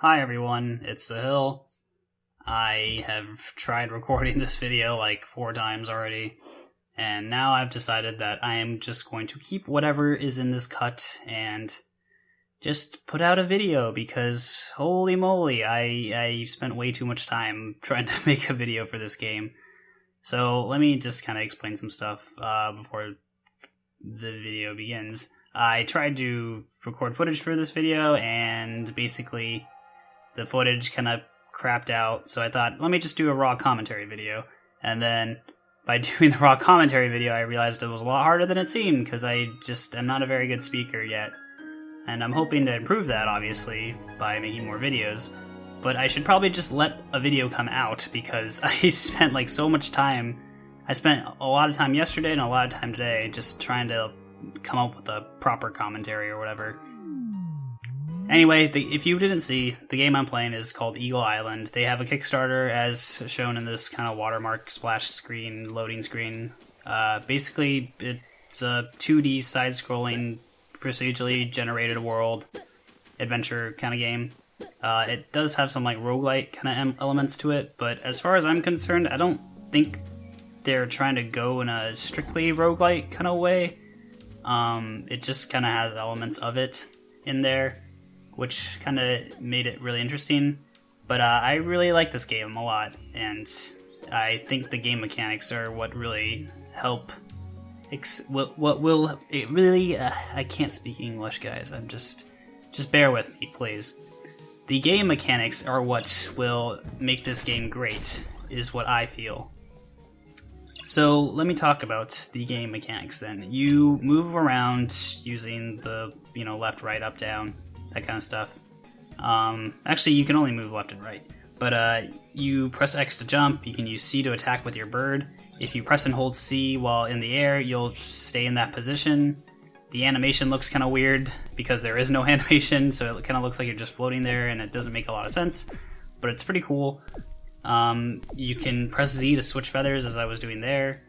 Hi everyone, it's Sahil. I have tried recording this video like 4 times already, and now I've decided that I am just going to keep whatever is in this cut and just put out a video because holy moly, I spent way too much time trying to make a video for this game. So let me just kind of explain some stuff before the video begins. I tried to record footage for this video, and basically the footage kind of crapped out, so I thought, let me just do a raw commentary video. And then by doing the raw commentary video, I realized it was a lot harder than it seemed, because I just am not a very good speaker yet. And I'm hoping to improve that, obviously, by making more videos. But I should probably just let a video come out, because I spent like so much time. I spent a lot of time yesterday and a lot of time today just trying to come up with a proper commentary or whatever. Anyway, if you didn't see, the game I'm playing is called Eagle Island. They have a Kickstarter, as shown in this kind of watermark splash screen, loading screen. Basically, it's a 2D side-scrolling, procedurally generated world adventure kind of game. It does have some like roguelite kind of elements to it, but as far as I'm concerned, I don't think they're trying to go in a strictly roguelite kind of way. It just kind of has elements of it in there, which kind of made it really interesting. But I really like this game a lot, and I think the game mechanics are what really help. What will it really? I can't speak English, guys. I'm just bear with me, please. The game mechanics are what will make this game great, is what I feel. So let me talk about the game mechanics then. You move around using the left, right, up, down, that kind of stuff. Actually, you can only move left and right. But you press X to jump, you can use C to attack with your bird. If you press and hold C while in the air, you'll stay in that position. The animation looks kind of weird because there is no animation, so it kind of looks like you're just floating there, and it doesn't make a lot of sense. But it's pretty cool. You can press Z to switch feathers, as I was doing there.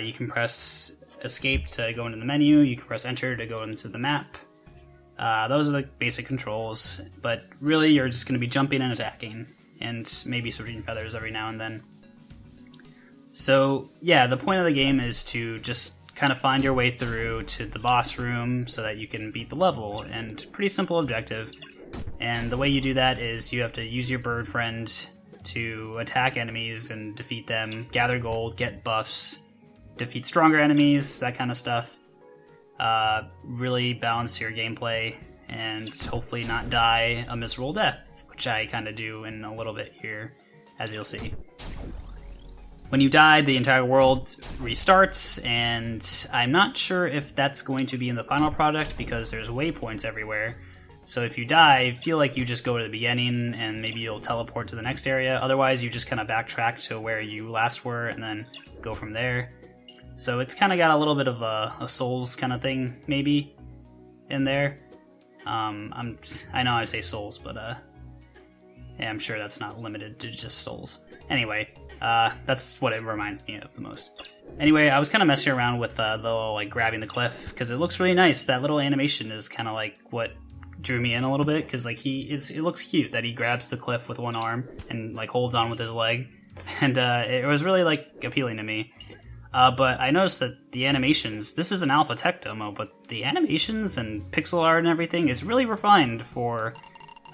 You can press Escape to go into the menu. You can press Enter to go into the map. Those are the basic controls, but really you're just going to be jumping and attacking, and maybe switching feathers every now and then. So yeah, the point of the game is to just kind of find your way through to the boss room so that you can beat the level, and pretty simple objective. And the way you do that is you have to use your bird friend to attack enemies and defeat them, gather gold, get buffs, defeat stronger enemies, that kind of stuff. Really balance your gameplay and hopefully not die a miserable death, which I kind of do in a little bit here, as you'll see. When you die, the entire world restarts, and I'm not sure if that's going to be in the final product because there's waypoints everywhere. So if you die, feel like you just go to the beginning and maybe you'll teleport to the next area. Otherwise, you just kind of backtrack to where you last were and then go from there. So it's kind of got a little bit of a Souls kind of thing, maybe, in there. I know I say Souls, but yeah, I'm sure that's not limited to just Souls. Anyway, that's what it reminds me of the most. Anyway, I was kind of messing around with the little, like, grabbing the cliff, because it looks really nice. That little animation is kind of like what drew me in a little bit, because like it looks cute that he grabs the cliff with one arm and like holds on with his leg, and it was really like appealing to me. But I noticed that the animations, this is an alpha tech demo, but the animations and pixel art and everything is really refined for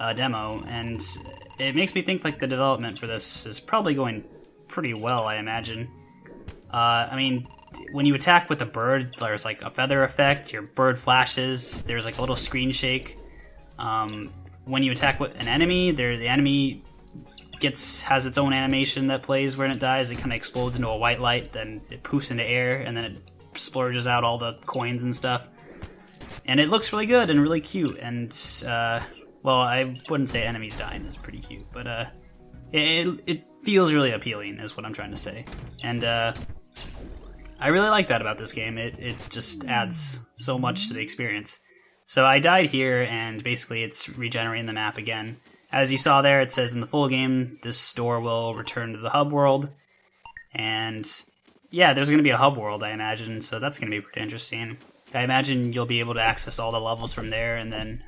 a demo, and it makes me think like the development for this is probably going pretty well, I imagine. I mean, when you attack with a bird, there's like a feather effect, your bird flashes, there's like a little screen shake. When you attack with an enemy, the enemy has its own animation that plays when it dies. It kind of explodes into a white light, then it poofs into air, and then it splurges out all the coins and stuff. And it looks really good and really cute, and well, I wouldn't say enemies dying is pretty cute, but it feels really appealing is what I'm trying to say. And I really like that about this game. It just adds so much to the experience. So I died here, and basically it's regenerating the map again. As you saw there, it says in the full game, this door will return to the hub world. And yeah, there's going to be a hub world, I imagine, so that's going to be pretty interesting. I imagine you'll be able to access all the levels from there, and then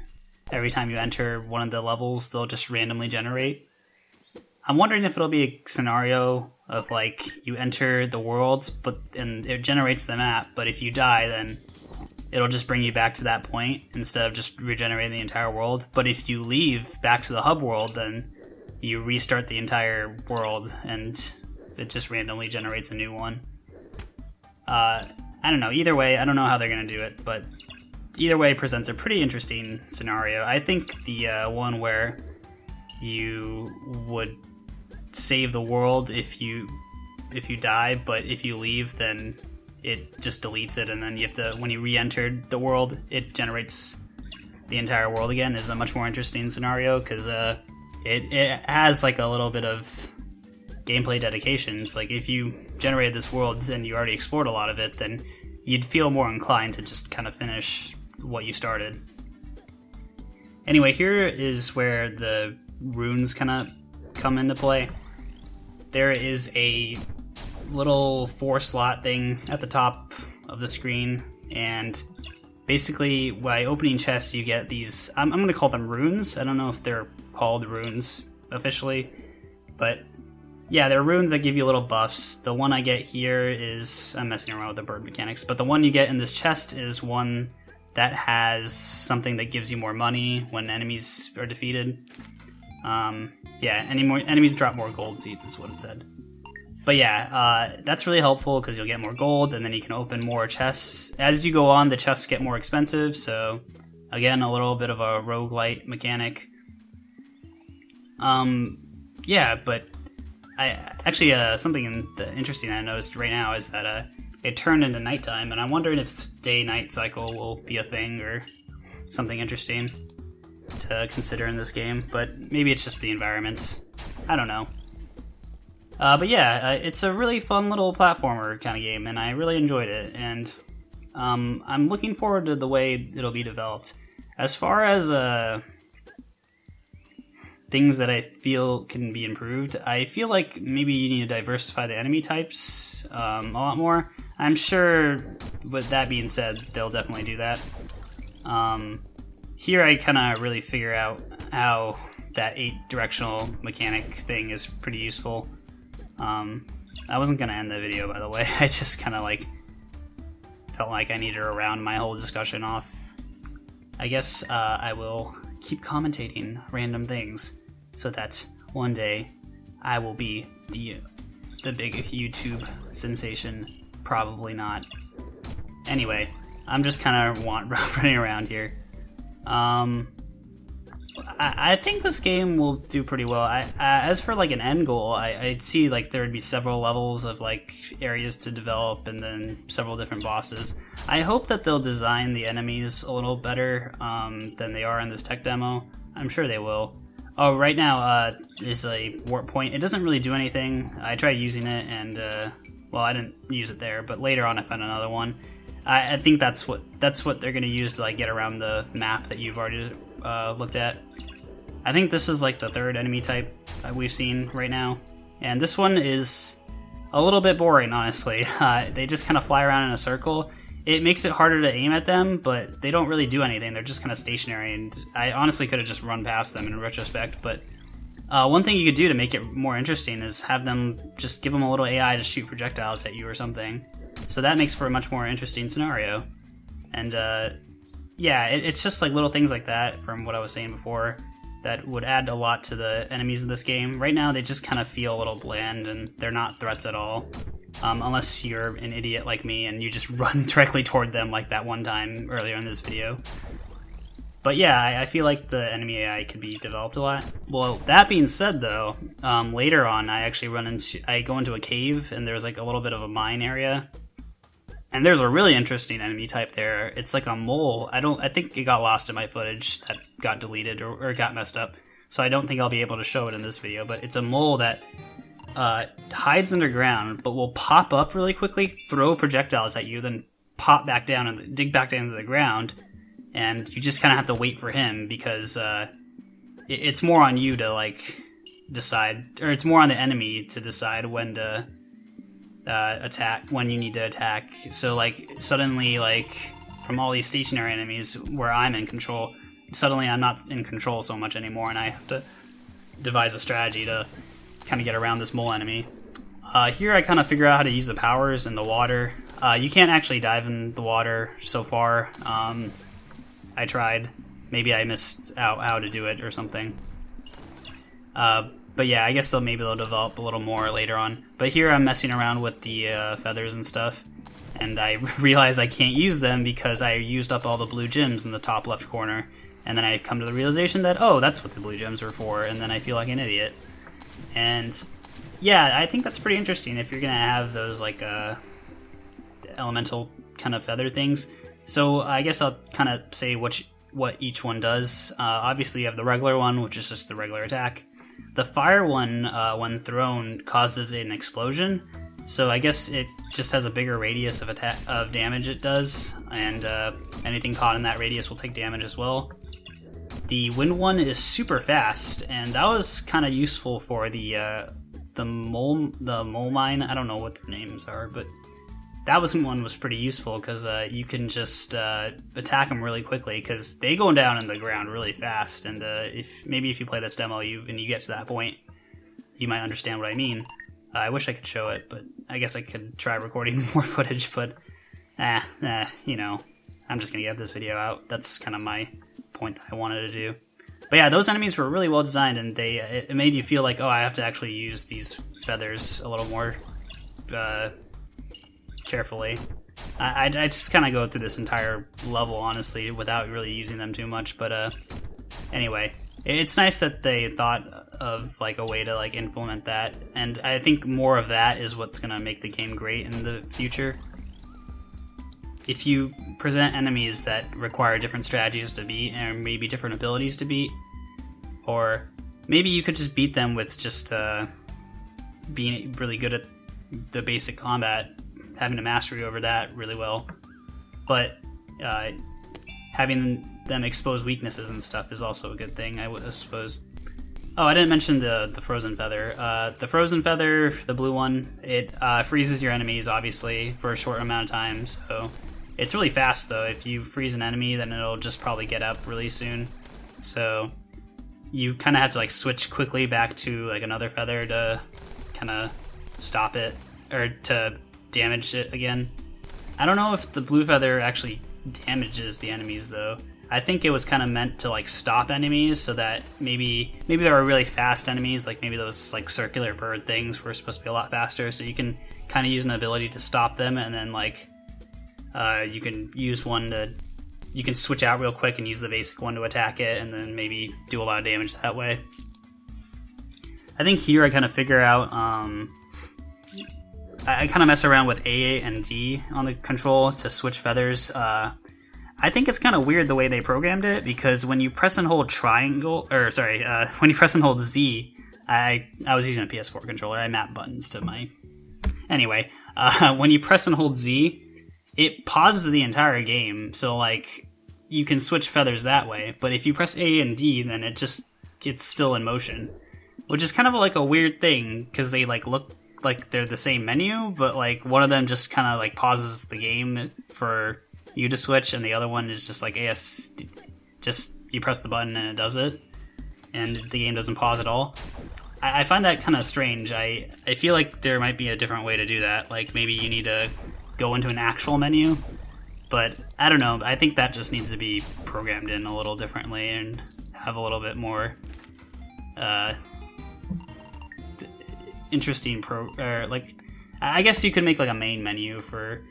every time you enter one of the levels, they'll just randomly generate. I'm wondering if it'll be a scenario of like you enter the world, and it generates the map, but if you die, then it'll just bring you back to that point instead of just regenerating the entire world. But if you leave back to the hub world, then you restart the entire world and it just randomly generates a new one. I don't know. Either way, I don't know how they're going to do it, but either way presents a pretty interesting scenario. I think the one where you would save the world if you die, but if you leave, then it just deletes it, and then you have to, when you re-entered the world, it generates the entire world again, is a much more interesting scenario, because it has like a little bit of gameplay dedication. It's like if you generated this world and you already explored a lot of it, then you'd feel more inclined to just kind of finish what you started. Anyway, here is where the runes kind of come into play. There is a little 4-slot thing at the top of the screen, and basically by opening chests you get these, I'm going to call them runes. I don't know if they're called runes officially, but yeah, they're runes that give you little buffs. The one I get here is, I'm messing around with the bird mechanics, but the one you get in this chest is one that has something that gives you more money when enemies are defeated. Yeah, enemies drop more gold seeds is what it said. But yeah, that's really helpful because you'll get more gold, and then you can open more chests. As you go on, the chests get more expensive, so again, a little bit of a roguelite mechanic. Yeah, but I actually something interesting I noticed right now is that it turned into nighttime, and I'm wondering if day-night cycle will be a thing or something interesting to consider in this game, but maybe it's just the environments. I don't know. But yeah, it's a really fun little platformer kind of game, and I really enjoyed it, and I'm looking forward to the way it'll be developed. As far as things that I feel can be improved, I feel like maybe you need to diversify the enemy types a lot more. I'm sure, with that being said, they'll definitely do that. Here I kind of really figure out how that 8-directional mechanic thing is pretty useful. I wasn't going to end the video, by the way. I just kind of like felt like I needed to round my whole discussion off. I guess I will keep commentating random things so that one day I will be the big YouTube sensation. Probably not. Anyway, I'm just kind of running around here. I think this game will do pretty well. As for like an end goal, I'd see like there would be several levels of like areas to develop, and then several different bosses. I hope that they'll design the enemies a little better than they are in this tech demo. I'm sure they will. Oh, right now is a warp point. It doesn't really do anything. I tried using it, and well, I didn't use it there, but later on I found another one. I think that's what they're going to use to like get around the map that you've already looked at. I think this is like the third enemy type we've seen right now, and this one is a little bit boring, honestly. They just kind of fly around in a circle. It makes it harder to aim at them, but they don't really do anything. They're just kind of stationary, and I honestly could have just run past them in retrospect, but one thing you could do to make it more interesting is have them just give them a little AI to shoot projectiles at you or something. So that makes for a much more interesting scenario. And yeah, it's just like little things like that from what I was saying before that would add a lot to the enemies of this game. Right now they just kind of feel a little bland, and they're not threats at all. Unless you're an idiot like me and you just run directly toward them like that one time earlier in this video. But yeah, I feel like the enemy AI could be developed a lot. Well, that being said though, later on I go into a cave, and there's like a little bit of a mine area. And there's a really interesting enemy type there. It's like a mole. I think it got lost in my footage that got deleted or got messed up. So I don't think I'll be able to show it in this video, but it's a mole that hides underground, but will pop up really quickly, throw projectiles at you, then pop back down and dig back down into the ground. And you just kind of have to wait for him, because it's more on you to like decide, or it's more on the enemy to decide when to attack, when you need to attack. So like suddenly, like from all these stationary enemies where I'm in control, suddenly I'm not in control so much anymore, and I have to devise a strategy to kind of get around this mole enemy. Here I kind of figure out how to use the powers in the water. You can't actually dive in the water so far. I tried. Maybe I missed out how to do it or something. But yeah, I guess maybe they'll develop a little more later on. But here I'm messing around with the feathers and stuff, and I realize I can't use them because I used up all the blue gems in the top left corner. And then I come to the realization that, oh, that's what the blue gems are for, and then I feel like an idiot. And yeah, I think that's pretty interesting if you're gonna have those like elemental kind of feather things. So I guess I'll kind of say what each one does. Obviously you have the regular one, which is just the regular attack. The fire one, when thrown, causes an explosion. So I guess it just has a bigger radius of damage it does, and anything caught in that radius will take damage as well. The wind one is super fast, and that was kind of useful for the mole mine. I don't know what their names are, but that one was pretty useful because you can just attack them really quickly because they go down in the ground really fast. And if you play this demo and you get to that point, you might understand what I mean. I wish I could show it, but I guess I could try recording more footage. But you know, I'm just gonna get this video out. That's kind of my point that I wanted to do. But yeah, those enemies were really well designed, and it made you feel like, oh, I have to actually use these feathers a little more carefully. I just kind of go through this entire level, honestly, without really using them too much. But anyway, it's nice that they thought of like a way to like implement that, and I think more of that is what's gonna make the game great in the future. If you present enemies that require different strategies to beat and maybe different abilities to beat, or maybe you could just beat them with just being really good at the basic combat, having a mastery over that really well, but having them expose weaknesses and stuff is also a good thing, I suppose. Oh, I didn't mention the frozen feather. The frozen feather, the blue one, it freezes your enemies, obviously, for a short amount of time, so it's really fast, though. If you freeze an enemy, then it'll just probably get up really soon. So you kind of have to like switch quickly back to like another feather to kind of stop it, or to damage it again. I don't know if the blue feather actually damages the enemies, though. I think it was kind of meant to like stop enemies, so that maybe there are really fast enemies, like maybe those like circular bird things were supposed to be a lot faster, so you can kind of use an ability to stop them, and then like you can use you can switch out real quick and use the basic one to attack it, and then maybe do a lot of damage that way. I think here I kind of figure out, I kind of mess around with A and D on the control to switch feathers. I think it's kind of weird the way they programmed it, because when you press and hold when you press and hold Z, I was using a PS4 controller, I map buttons to my... Anyway, when you press and hold Z, it pauses the entire game, so like you can switch feathers that way. But if you press A and D, then it's still in motion, which is kind of like a weird thing because they like look like they're the same menu, but like one of them just kind of like pauses the game for you to switch, and the other one is just like just you press the button and it does it, and the game doesn't pause at all. I find that kind of strange. I feel like there might be a different way to do that. Like maybe you need to go into an actual menu, but I don't know. I think that just needs to be programmed in a little differently and have a little bit more interesting I guess you could make like a main menu for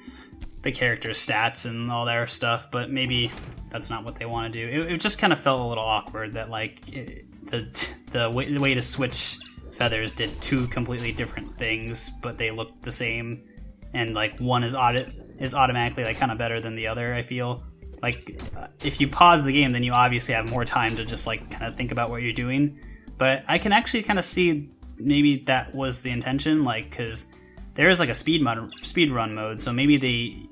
the character's stats and all that stuff, but maybe that's not what they want to do. It just kind of felt a little awkward that like the way to switch feathers did two completely different things, but they looked the same, and like one is automatically like kind of better than the other. I feel like if you pause the game, then you obviously have more time to just like kind of think about what you're doing. But I can actually kind of see maybe that was the intention, like because there is like a speed run mode, so maybe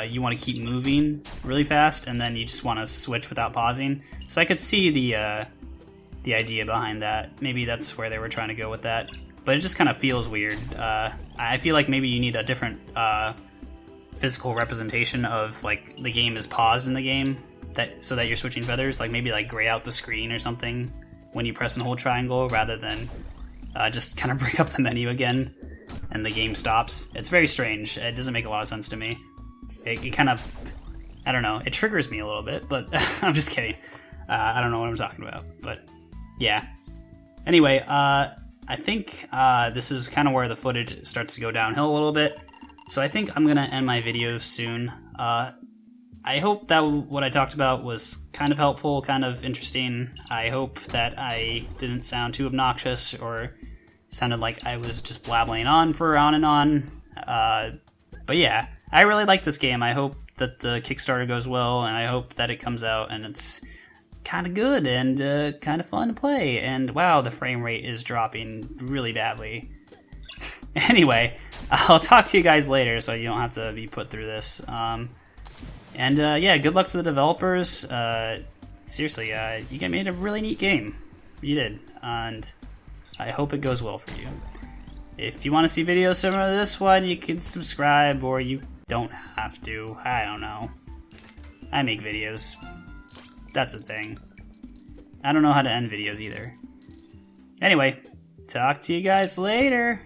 you want to keep moving really fast, and then you just want to switch without pausing. So I could see the idea behind that. Maybe that's where they were trying to go with that, but it just kind of feels weird. I feel like maybe you need a different physical representation of like the game is paused in the game, that so that you're switching feathers, like maybe like gray out the screen or something when you press and hold triangle, rather than just kind of bring up the menu again and the game stops. It's very strange. It doesn't make a lot of sense to me. It kind of, I don't know, it triggers me a little bit, but I'm just kidding. I don't know what I'm talking about, but yeah. Anyway, I think this is kind of where the footage starts to go downhill a little bit, so I think I'm gonna end my video soon. I hope that what I talked about was kind of helpful, kind of interesting. I hope that I didn't sound too obnoxious or sounded like I was just blabbling on and on. But yeah, I really like this game. I hope that the Kickstarter goes well, and I hope that it comes out and it's kind of good and kind of fun to play. And wow, the frame rate is dropping really badly. Anyway, I'll talk to you guys later so you don't have to be put through this. And yeah, good luck to the developers. Seriously, you guys made a really neat game. You did. And I hope it goes well for you. If you want to see videos similar to this one, you can subscribe, or you don't have to. I don't know. I make videos. That's a thing. I don't know how to end videos either. Anyway, talk to you guys later.